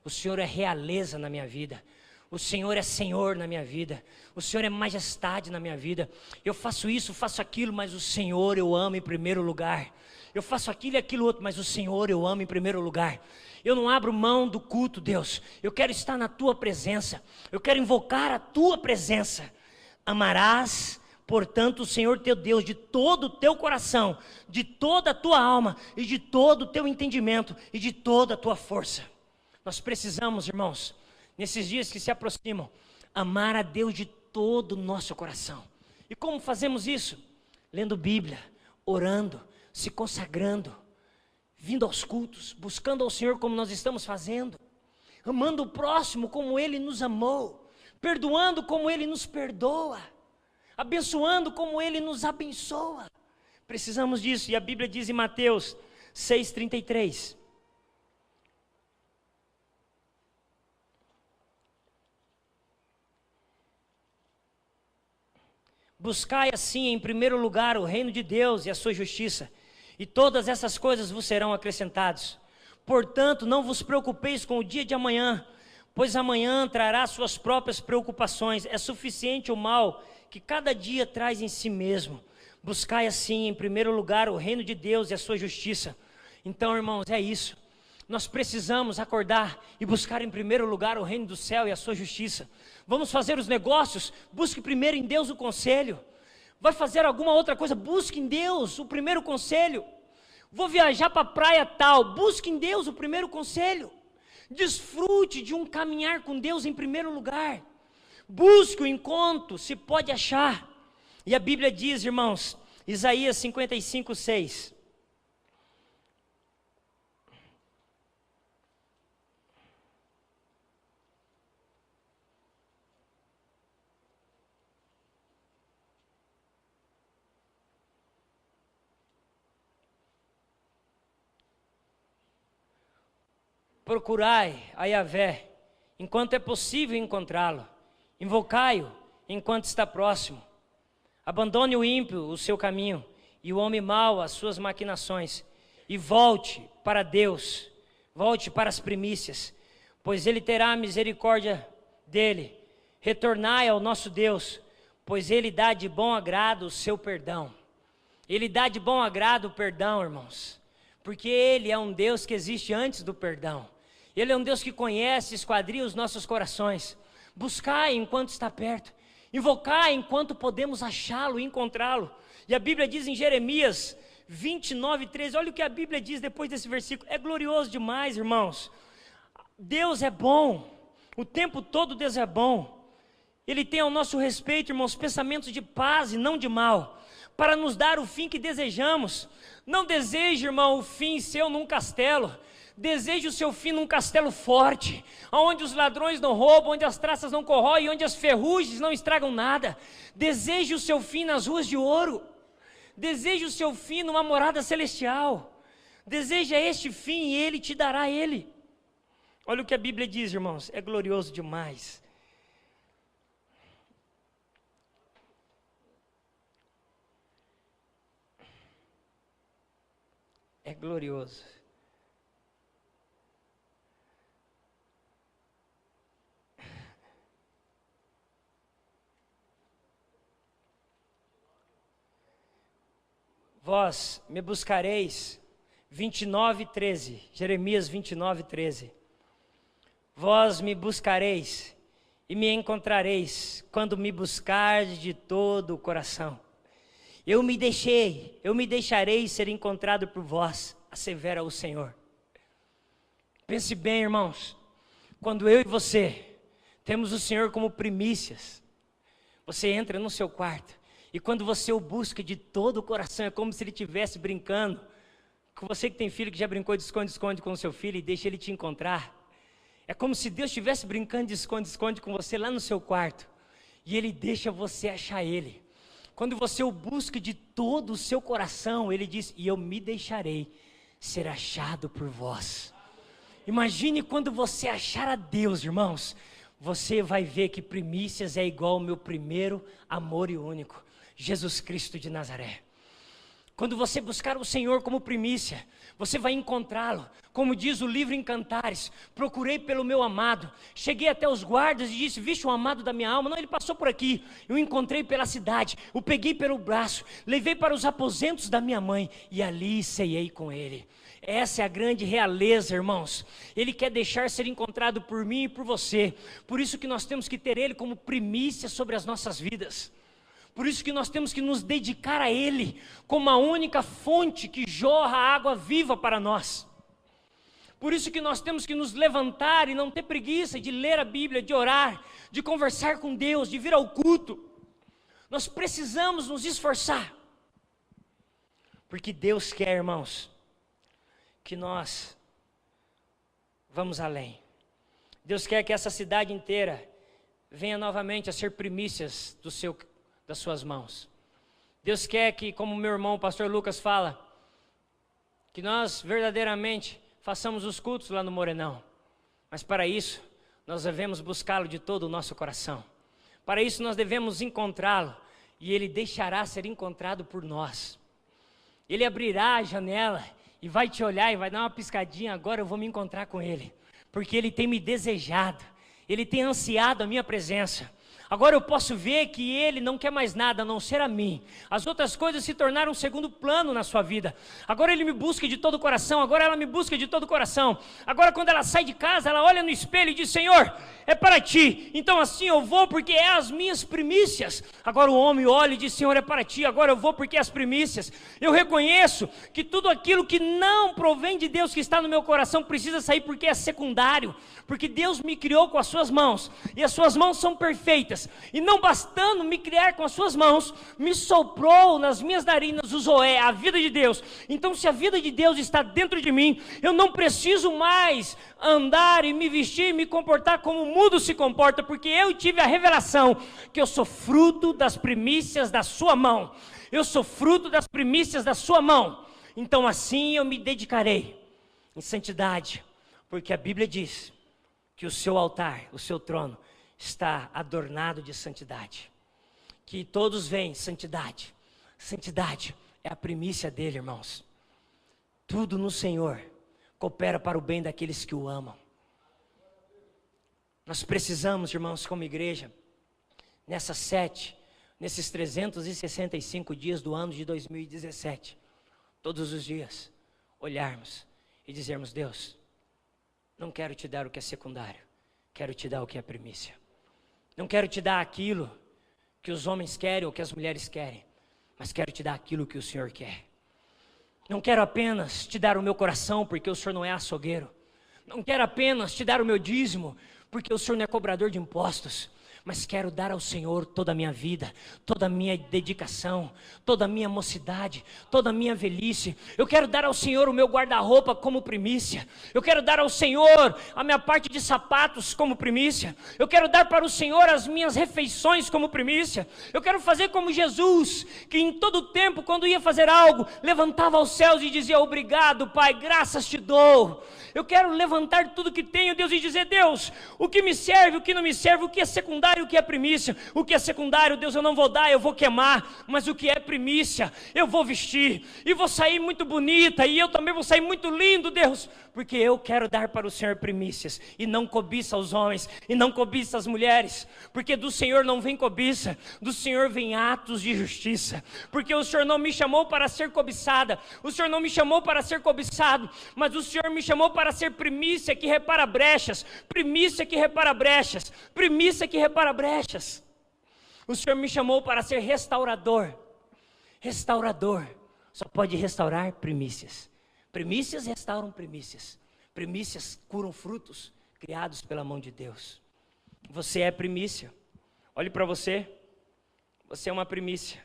o Senhor é realeza na minha vida, o Senhor é Senhor na minha vida, o Senhor é majestade na minha vida. Eu faço isso, faço aquilo, mas o Senhor eu amo em primeiro lugar. Eu faço aquilo e aquilo outro, mas o Senhor eu amo em primeiro lugar. Eu não abro mão do culto, Deus. Eu quero estar na tua presença, eu quero invocar a tua presença. Amarás, portanto, o Senhor teu Deus de todo o teu coração, de toda a tua alma e de todo o teu entendimento e de toda a tua força. Nós precisamos, irmãos, nesses dias que se aproximam, amar a Deus de todo o nosso coração. E como fazemos isso? Lendo Bíblia, orando, se consagrando, vindo aos cultos, buscando ao Senhor como nós estamos fazendo, amando o próximo como Ele nos amou, perdoando como Ele nos perdoa, abençoando como Ele nos abençoa. Precisamos disso, e a Bíblia diz em Mateus 6,33: buscai assim em primeiro lugar o reino de Deus e a sua justiça, e todas essas coisas vos serão acrescentadas. Portanto, não vos preocupeis com o dia de amanhã, pois amanhã trará suas próprias preocupações. É suficiente o mal que cada dia traz em si mesmo. Buscai assim em primeiro lugar o reino de Deus e a sua justiça. Então, irmãos, é isso. nós precisamos acordar e buscar em primeiro lugar o reino do céu e a sua justiça. Vamos fazer os negócios, busque primeiro em Deus o conselho. Vai fazer alguma outra coisa, busque em Deus o primeiro conselho. Vou viajar para a praia tal, busque em Deus o primeiro conselho. Desfrute de um caminhar com Deus em primeiro lugar. Busque o encontro, se pode achar. E a Bíblia diz, irmãos, Isaías 55:6. Procurai a Yahvé, enquanto é possível encontrá-lo. Invocai-o, enquanto está próximo. Abandone o ímpio o seu caminho, e o homem mau as suas maquinações. E volte para Deus, volte para as primícias, pois Ele terá misericórdia dele. Retornai ao nosso Deus, pois Ele dá de bom agrado o seu perdão. Ele dá de bom agrado o perdão, irmãos, porque Ele é um Deus que existe antes do perdão. Ele é um Deus que conhece, esquadria os nossos corações. Buscai enquanto está perto, invocai enquanto podemos achá-lo e encontrá-lo. E a Bíblia diz em Jeremias 29:13, olha o que a Bíblia diz depois desse versículo, é glorioso demais, irmãos. Deus é bom, o tempo todo Deus é bom. Ele tem ao nosso respeito, irmãos, pensamentos de paz e não de mal, para nos dar o fim que desejamos. Não deseje, irmão, o fim seu num castelo. Deseje o seu fim num castelo forte, onde os ladrões não roubam, onde as traças não corroem, onde as ferrugens não estragam nada. Deseje o seu fim nas ruas de ouro. Deseje o seu fim numa morada celestial. Deseja este fim e Ele te dará ele. Olha o que a Bíblia diz, irmãos, é glorioso demais. É glorioso. Vós me buscareis, 29:13, Jeremias 29:13. Vós me buscareis e me encontrareis, quando me buscardes de todo o coração. Eu me deixarei ser encontrado por vós, assevera o Senhor. Pense bem, irmãos, quando eu e você temos o Senhor como primícias, você entra no seu quarto, e quando você o busca de todo o coração, é como se ele estivesse brincando. Com você que tem filho, que já brincou de esconde-esconde com o seu filho e deixa ele te encontrar. É como se Deus estivesse brincando de esconde-esconde com você lá no seu quarto. E Ele deixa você achar Ele. Quando você o busca de todo o seu coração, Ele diz, e eu me deixarei ser achado por vós. Imagine quando você achar a Deus, irmãos. Você vai ver que primícias é igual ao meu primeiro amor e único, Jesus Cristo de Nazaré. Quando você buscar o Senhor como primícia, você vai encontrá-lo. Como diz o livro em Cantares, procurei pelo meu amado, cheguei até os guardas e disse, viste o amado da minha alma? Não, ele passou por aqui. Eu o encontrei pela cidade, o peguei pelo braço, levei para os aposentos da minha mãe e ali ceiei com ele. Essa é a grande realeza, irmãos. Ele quer deixar ser encontrado por mim e por você. Por isso que nós temos que ter Ele como primícia sobre as nossas vidas. Por isso que nós temos que nos dedicar a Ele como a única fonte que jorra água viva para nós. Por isso que nós temos que nos levantar e não ter preguiça de ler a Bíblia, de orar, de conversar com Deus, de vir ao culto. Nós precisamos nos esforçar. Porque Deus quer, irmãos, que nós vamos além. Deus quer que essa cidade inteira venha novamente a ser primícias das suas mãos. Deus quer que, como meu irmão o pastor Lucas fala, que nós verdadeiramente façamos os cultos lá no Morenão. Mas para isso, nós devemos buscá-lo de todo o nosso coração. Para isso nós devemos encontrá-lo, e Ele deixará ser encontrado por nós. Ele abrirá a janela e vai te olhar e vai dar uma piscadinha, agora eu vou me encontrar com Ele. Porque Ele tem me desejado, Ele tem ansiado a minha presença. Agora eu posso ver que ele não quer mais nada a não ser a mim. As outras coisas se tornaram um segundo plano na sua vida. Agora ele me busca de todo o coração, agora ela me busca de todo o coração. Agora quando ela sai de casa, ela olha no espelho e diz: Senhor, é para ti, então assim eu vou porque é as minhas primícias. Agora o homem olha e diz: Senhor, é para ti, agora eu vou porque é as primícias. Eu reconheço que tudo aquilo que não provém de Deus, que está no meu coração, precisa sair porque é secundário, porque Deus me criou com as suas mãos, e as suas mãos são perfeitas, e não bastando me criar com as suas mãos, me soprou nas minhas narinas o Zoé, a vida de Deus. Então se a vida de Deus está dentro de mim, eu não preciso mais andar e me vestir e me comportar como o mundo se comporta, porque eu tive a revelação que eu sou fruto das primícias da sua mão. Eu sou fruto das primícias da sua mão. Então assim eu me dedicarei em santidade, porque a Bíblia diz que o seu altar, o seu trono, está adornado de santidade. Que todos veem santidade. Santidade é a primícia dele, irmãos. Tudo no Senhor coopera para o bem daqueles que o amam. Nós precisamos, irmãos, como igreja, nesses 365 dias do ano de 2017, todos os dias, olharmos e dizermos: Deus, não quero te dar o que é secundário, quero te dar o que é primícia. Não quero te dar aquilo que os homens querem ou que as mulheres querem, mas quero te dar aquilo que o Senhor quer. Não quero apenas te dar o meu coração, porque o Senhor não é açougueiro. Não quero apenas te dar o meu dízimo, porque o Senhor não é cobrador de impostos. Mas quero dar ao Senhor toda a minha vida, toda a minha dedicação, toda a minha mocidade, toda a minha velhice. Eu quero dar ao Senhor o meu guarda-roupa como primícia. Eu quero dar ao Senhor a minha parte de sapatos como primícia. Eu quero dar para o Senhor as minhas refeições como primícia. Eu quero fazer como Jesus, que em todo tempo, quando ia fazer algo, levantava aos céus e dizia: obrigado, Pai, graças te dou. Eu quero levantar tudo que tenho, Deus, e dizer: Deus, o que me serve, o que não me serve, o que é secundário, o que é primícia. O que é secundário, Deus, eu não vou dar, eu vou queimar. Mas o que é primícia, eu vou vestir, e vou sair muito bonita, e eu também vou sair muito lindo, Deus, porque eu quero dar para o Senhor primícias, e não cobiça aos homens, e não cobiça as mulheres, porque do Senhor não vem cobiça, do Senhor vem atos de justiça, porque o Senhor não me chamou para ser cobiçada, o Senhor não me chamou para ser cobiçado, mas o Senhor me chamou para ser primícia que repara brechas, primícia que repara brechas, primícia que repara brechas. O Senhor me chamou para ser restaurador. Restaurador só pode restaurar primícias. Primícias restauram primícias. Primícias curam frutos criados pela mão de Deus. Você é primícia. Olhe para você. Você é uma primícia.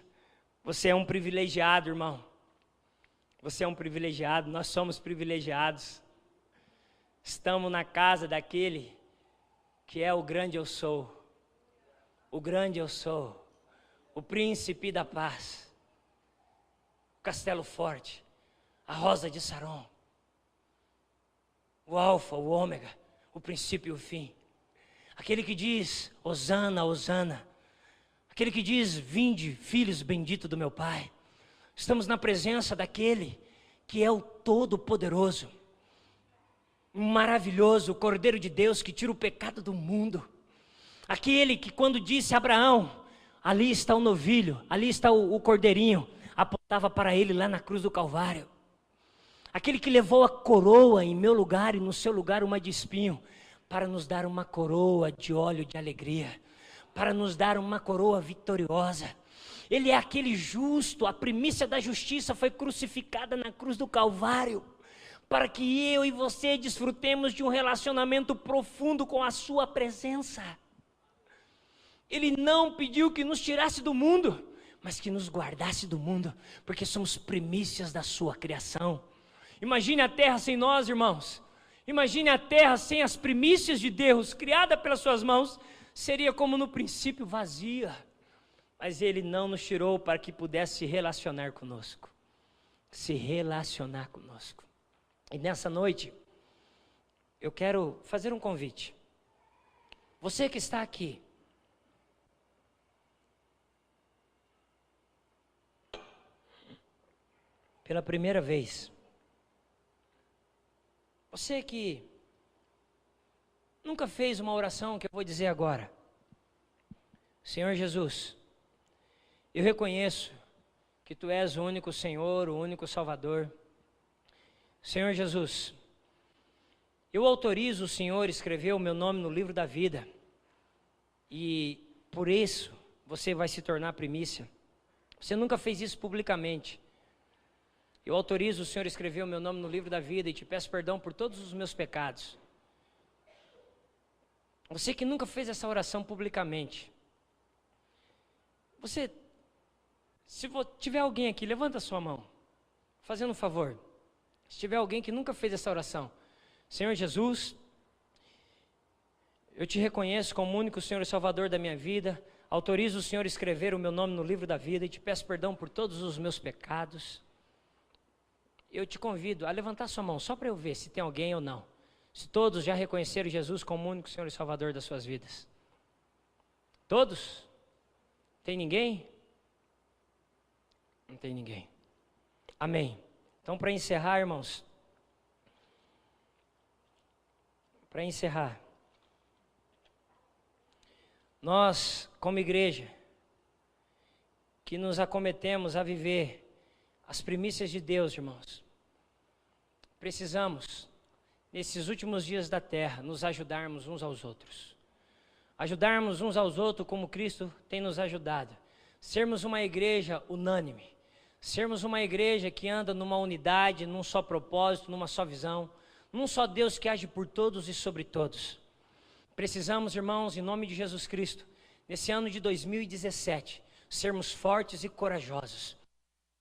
Você é um privilegiado, irmão. Você é um privilegiado. Nós somos privilegiados. Estamos na casa daquele que é o grande eu sou. O grande eu sou. O príncipe da paz. O castelo forte. A rosa de Saron. O alfa, o ômega. O princípio e o fim. Aquele que diz: Hosana, Hosana. Aquele que diz: vinde, filhos benditos do meu Pai. Estamos na presença daquele que é o Todo-Poderoso. Maravilhoso, o Cordeiro de Deus que tira o pecado do mundo. Aquele que, quando disse a Abraão: ali está o novilho, ali está o cordeirinho, apontava para ele lá na cruz do Calvário. Aquele que levou a coroa em meu lugar e no seu lugar uma de espinho, para nos dar uma coroa de óleo de alegria, para nos dar uma coroa vitoriosa. Ele é aquele justo, a primícia da justiça foi crucificada na cruz do Calvário, para que eu e você desfrutemos de um relacionamento profundo com a sua presença. Ele não pediu que nos tirasse do mundo, mas que nos guardasse do mundo, porque somos primícias da sua criação. Imagine a terra sem nós, irmãos. Imagine a terra sem as primícias de Deus, criada pelas suas mãos, seria como no princípio vazia. Mas Ele não nos tirou para que pudesse se relacionar conosco. Se relacionar conosco. E nessa noite, eu quero fazer um convite. Você que está aqui, pela primeira vez, você que nunca fez uma oração que eu vou dizer agora, Senhor Jesus, eu reconheço que Tu és o único Senhor, o único Salvador. Senhor Jesus, eu autorizo o Senhor a escrever o meu nome no livro da vida, e por isso você vai se tornar primícia. Você nunca fez isso publicamente. Eu autorizo o Senhor a escrever o meu nome no livro da vida e te peço perdão por todos os meus pecados. Você que nunca fez essa oração publicamente, se tiver alguém aqui, levanta a sua mão, fazendo um favor. Se tiver alguém que nunca fez essa oração, Senhor Jesus, eu te reconheço como o único Senhor e Salvador da minha vida, autorizo o Senhor a escrever o meu nome no livro da vida e te peço perdão por todos os meus pecados. Eu te convido a levantar sua mão, só para eu ver se tem alguém ou não. Se todos já reconheceram Jesus como o único Senhor e Salvador das suas vidas. Todos? Tem ninguém? Não tem ninguém. Amém. Então, para encerrar, irmãos, nós, como igreja, que nos acometemos a viver as primícias de Deus, irmãos, precisamos, nesses últimos dias da terra, nos ajudarmos uns aos outros. Ajudarmos uns aos outros como Cristo tem nos ajudado. Sermos uma igreja unânime. Sermos uma igreja que anda numa unidade, num só propósito, numa só visão, num só Deus que age por todos e sobre todos. Precisamos, irmãos, em nome de Jesus Cristo, nesse ano de 2017, sermos fortes e corajosos,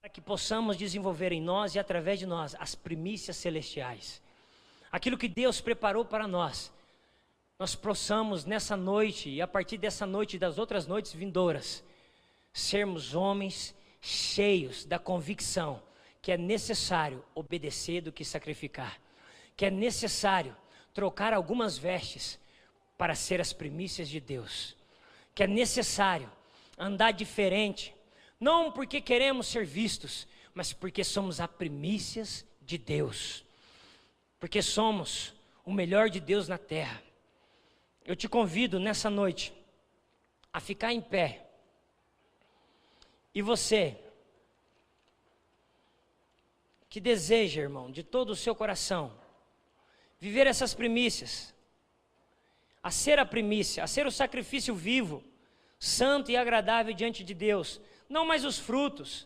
para que possamos desenvolver em nós e através de nós as primícias celestiais. Aquilo que Deus preparou para nós possamos nessa noite e a partir dessa noite e das outras noites vindouras, sermos homens cheios da convicção que é necessário obedecer do que sacrificar, que é necessário trocar algumas vestes para ser as primícias de Deus, que é necessário andar diferente, não porque queremos ser vistos, mas porque somos as primícias de Deus, porque somos o melhor de Deus na terra. Eu te convido nessa noite a ficar em pé. E você que deseja, irmão, de todo o seu coração, viver essas primícias, a ser a primícia, a ser o sacrifício vivo, santo e agradável diante de Deus, não mais os frutos,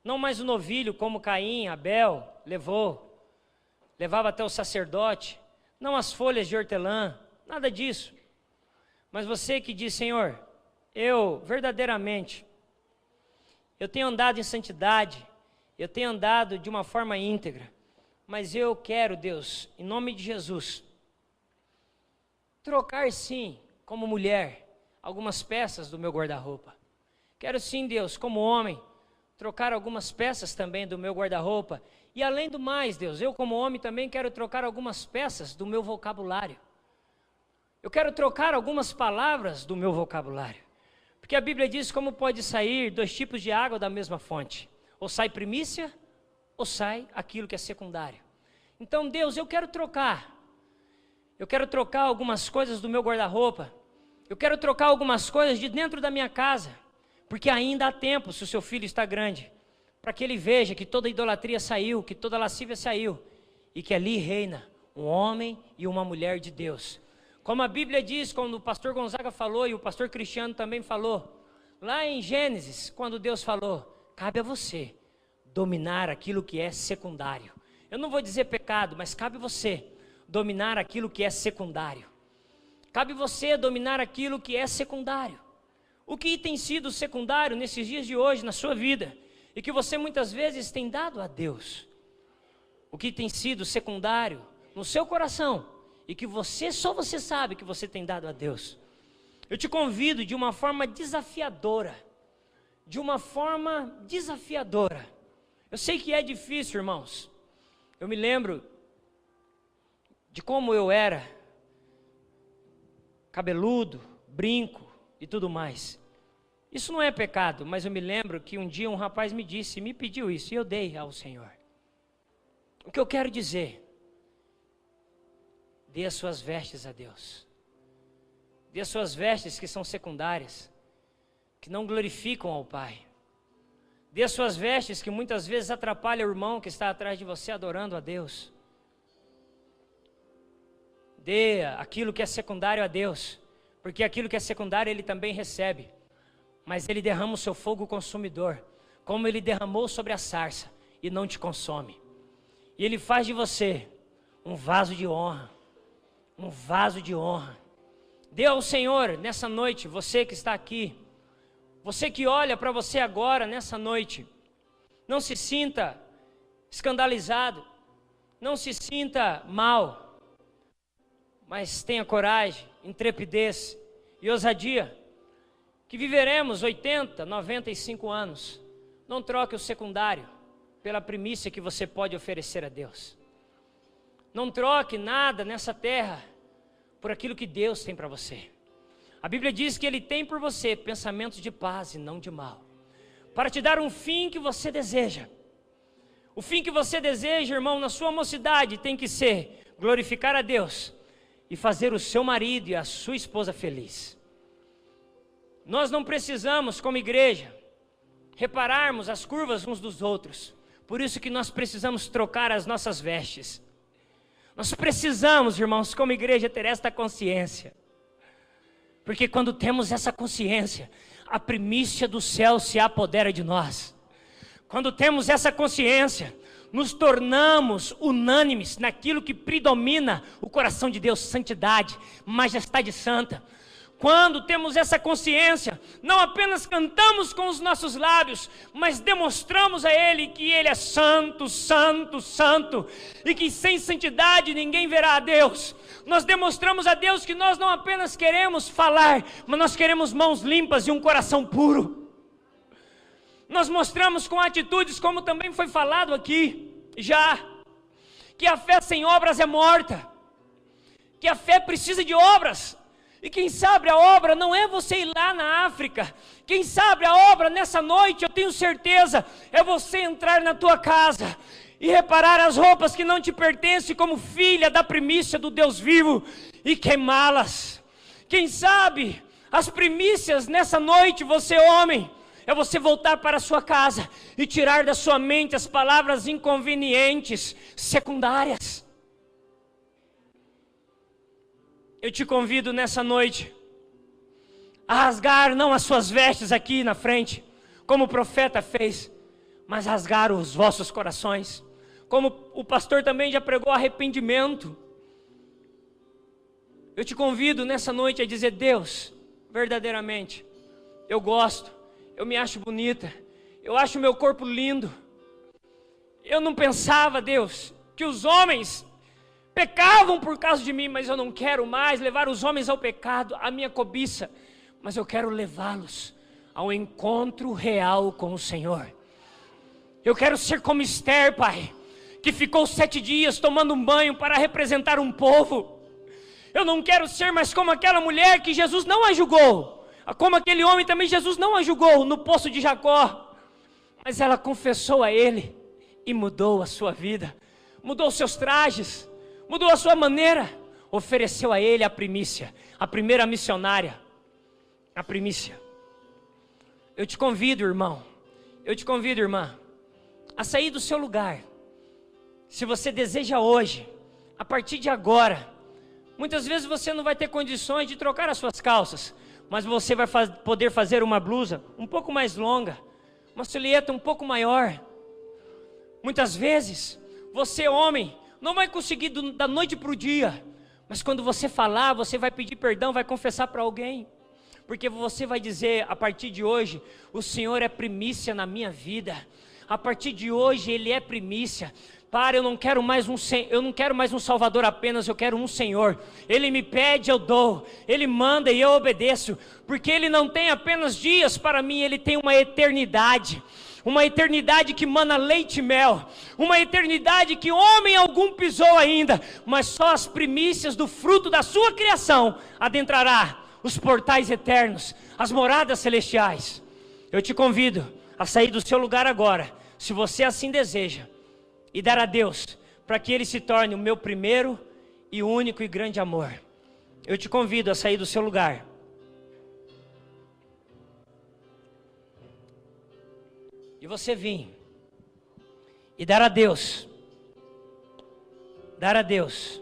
não mais o novilho como Caim, Abel levava até o sacerdote, não as folhas de hortelã, nada disso. Mas você que diz, Senhor, eu verdadeiramente, eu tenho andado em santidade, eu tenho andado de uma forma íntegra, mas eu quero, Deus, em nome de Jesus, trocar sim, como mulher, algumas peças do meu guarda-roupa. Quero sim, Deus, como homem, trocar algumas peças também do meu guarda-roupa. E além do mais, Deus, eu como homem também quero trocar algumas peças do meu vocabulário. Eu quero trocar algumas palavras do meu vocabulário. Porque a Bíblia diz como pode sair 2 tipos de água da mesma fonte. Ou sai primícia, ou sai aquilo que é secundário. Então, Deus, eu quero trocar. Eu quero trocar algumas coisas do meu guarda-roupa. Eu quero trocar algumas coisas de dentro da minha casa. Porque ainda há tempo, se o seu filho está grande, para que ele veja que toda idolatria saiu, que toda lascívia saiu, e que ali reina um homem e uma mulher de Deus. Como a Bíblia diz, quando o pastor Gonzaga falou, e o pastor Cristiano também falou, lá em Gênesis, quando Deus falou, cabe a você dominar aquilo que é secundário. Eu não vou dizer pecado, mas cabe a você dominar aquilo que é secundário. Cabe a você dominar aquilo que é secundário. O que tem sido secundário nesses dias de hoje na sua vida, e que você muitas vezes tem dado a Deus. O que tem sido secundário no seu coração, e que só você sabe que você tem dado a Deus. Eu te convido de uma forma desafiadora. Eu sei que é difícil, irmãos. Eu me lembro de como eu era, cabeludo, brinco e tudo mais. Isso não é pecado, mas eu me lembro que um dia um rapaz me pediu isso, e eu dei ao Senhor. O que eu quero dizer? Dê as suas vestes a Deus. Dê as suas vestes que são secundárias. que não glorificam ao Pai. Dê as suas vestes que muitas vezes atrapalham o irmão que está atrás de você adorando a Deus. Dê aquilo que é secundário a Deus, porque aquilo que é secundário Ele também recebe. Mas Ele derrama o seu fogo consumidor, como Ele derramou sobre a sarça, e não te consome. E Ele faz de você um vaso de honra, um vaso de honra. Dê ao Senhor nessa noite, você que está aqui, você que olha para você agora nessa noite, não se sinta escandalizado, não se sinta mal, mas tenha coragem, intrepidez e ousadia, que viveremos 80, 95 anos. Não troque o secundário pela primícia que você pode oferecer a Deus. Não troque nada nessa terra por aquilo que Deus tem para você. A Bíblia diz que Ele tem por você pensamentos de paz e não de mal, para te dar um fim que você deseja. O fim que você deseja, irmão, na sua mocidade tem que ser glorificar a Deus e fazer o seu marido e a sua esposa feliz. Nós não precisamos, como igreja, repararmos as curvas uns dos outros. Por isso que nós precisamos trocar as nossas vestes. Nós precisamos, irmãos, como igreja, ter esta consciência. Porque quando temos essa consciência, a primícia do céu se apodera de nós. Quando temos essa consciência, nos tornamos unânimes naquilo que predomina o coração de Deus: santidade, majestade santa. Quando temos essa consciência, não apenas cantamos com os nossos lábios, mas demonstramos a Ele que Ele é santo, santo, santo, e que sem santidade ninguém verá a Deus. Nós demonstramos a Deus que nós não apenas queremos falar, mas nós queremos mãos limpas e um coração puro. Nós mostramos com atitudes, como também foi falado aqui já, que a fé sem obras é morta, que a fé precisa de obras. E quem sabe a obra não é você ir lá na África. Quem sabe a obra nessa noite, eu tenho certeza, é você entrar na tua casa e reparar as roupas que não te pertencem como filha da primícia do Deus vivo e queimá-las. Quem sabe as primícias nessa noite, você homem, é você voltar para a sua casa e tirar da sua mente as palavras inconvenientes, secundárias. Eu te convido nessa noite a rasgar não as suas vestes aqui na frente, como o profeta fez, mas rasgar os vossos corações, como o pastor também já pregou arrependimento. Eu te convido nessa noite a dizer: Deus, verdadeiramente, eu gosto, eu me acho bonita, eu acho meu corpo lindo. Eu não pensava, Deus, que os homens pecavam por causa de mim, mas eu não quero mais levar os homens ao pecado, à minha cobiça, mas eu quero levá-los ao encontro real com o Senhor. Eu quero ser como Esther, Pai, que ficou 7 dias tomando um banho para representar um povo. Eu não quero ser mais como aquela mulher que Jesus não a julgou, como aquele homem também Jesus não a julgou no poço de Jacó, mas ela confessou a Ele e mudou a sua vida, mudou os seus trajes, mudou a sua maneira, ofereceu a Ele a primícia, a primeira missionária, a primícia. Eu te convido, irmão, eu te convido, irmã, a sair do seu lugar. Se você deseja hoje, a partir de agora, muitas vezes você não vai ter condições de trocar as suas calças, mas você vai poder fazer uma blusa um pouco mais longa, uma silhueta um pouco maior. Muitas vezes, você homem, não vai conseguir da noite para o dia, mas quando você falar, você vai pedir perdão, vai confessar para alguém, porque você vai dizer: a partir de hoje, o Senhor é primícia na minha vida, a partir de hoje Ele é primícia. Para, eu não quero mais um Salvador apenas, eu quero um Senhor. Ele me pede, eu dou, Ele manda e eu obedeço, porque Ele não tem apenas dias para mim, Ele tem uma eternidade que mana leite e mel, uma eternidade que homem algum pisou ainda, mas só as primícias do fruto da sua criação adentrará os portais eternos, as moradas celestiais. Eu te convido a sair do seu lugar agora, se você assim deseja, e dar a Deus, para que Ele se torne o meu primeiro e único e grande amor. Eu te convido a sair do seu lugar. você vir e dar a Deus